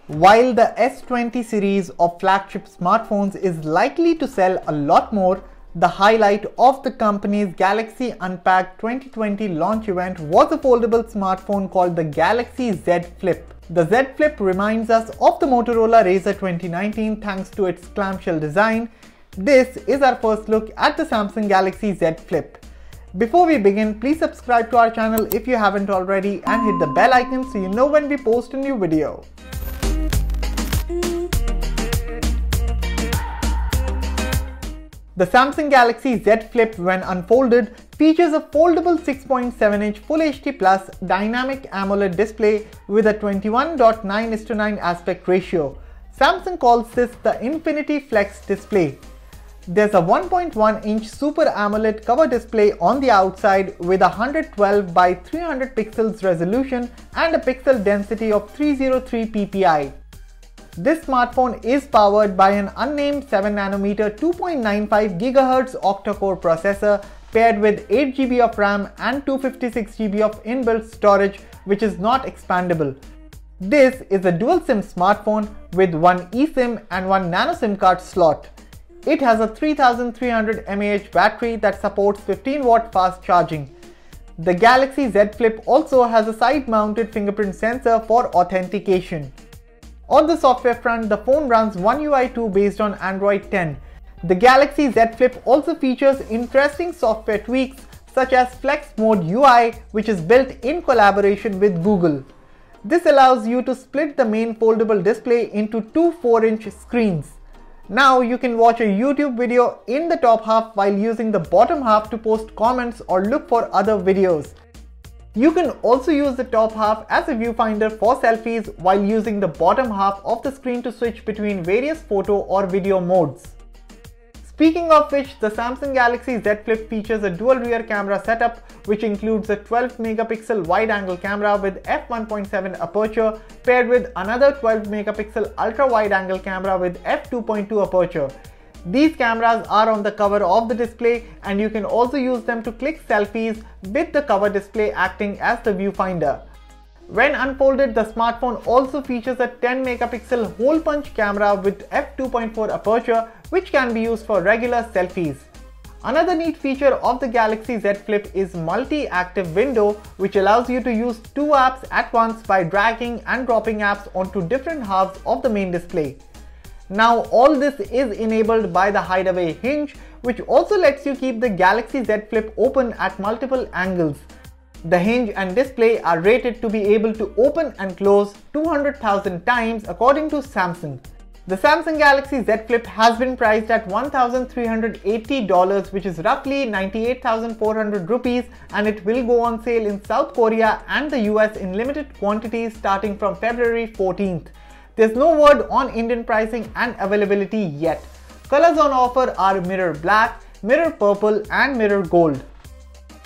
While the S20 series of flagship smartphones is likely to sell a lot more, the highlight of the company's Galaxy Unpacked 2020 launch event was a foldable smartphone called the Galaxy Z Flip. The Z Flip reminds us of the Motorola Razr 2019 thanks to its clamshell design. This is our first look at the Samsung Galaxy Z Flip. Before we begin, please subscribe to our channel if you haven't already and hit the bell icon so you know when we post a new video. The Samsung Galaxy Z Flip, when unfolded, features a foldable 6.7-inch Full HD Plus dynamic AMOLED display with a 21:9:9 aspect ratio. Samsung calls this the Infinity Flex display. There's a 1.1-inch Super AMOLED cover display on the outside with a 112 by 300 pixels resolution and a pixel density of 303 ppi. This smartphone is powered by an unnamed 7nm 2.95 GHz octa-core processor paired with 8GB of RAM and 256GB of inbuilt storage, which is not expandable. This is a dual SIM smartphone with one eSIM and one nano SIM card slot. It has a 3300 mAh battery that supports 15W fast charging. The Galaxy Z Flip also has a side-mounted fingerprint sensor for authentication. On the software front, the phone runs One UI 2 based on Android 10. The Galaxy Z Flip also features interesting software tweaks such as Flex Mode UI, which is built in collaboration with Google. This allows you to split the main foldable display into two 4-inch screens. Now you can watch a YouTube video in the top half while using the bottom half to post comments or look for other videos. You can also use the top half as a viewfinder for selfies while using the bottom half of the screen to switch between various photo or video modes. Speaking of which, the Samsung Galaxy Z Flip features a dual rear camera setup which includes a 12-megapixel wide-angle camera with f1.7 aperture paired with another 12-megapixel ultra-wide-angle camera with f2.2 aperture. These cameras are on the cover of the display and you can also use them to click selfies with the cover display acting as the viewfinder. When unfolded, the smartphone also features a 10-megapixel hole punch camera with f2.4 aperture which can be used for regular selfies. Another neat feature of the Galaxy Z Flip is multi-active window, which allows you to use two apps at once by dragging and dropping apps onto different halves of the main display. Now all this is enabled by the hideaway hinge, which also lets you keep the Galaxy Z Flip open at multiple angles. The hinge and display are rated to be able to open and close 200,000 times according to Samsung. The Samsung Galaxy Z Flip has been priced at $1,380, which is roughly 98,400 rupees, and it will go on sale in South Korea and the US in limited quantities starting from February 14th. There's no word on Indian pricing and availability yet. Colors on offer are mirror black, mirror purple and mirror gold.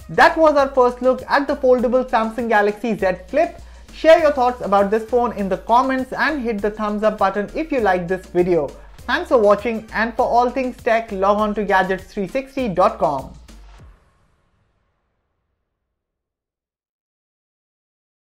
That was our first look at the foldable Samsung Galaxy Z Flip. Share your thoughts about this phone in the comments and hit the thumbs up button if you like this video. Thanks for watching, and for all things tech, log on to gadgets360.com.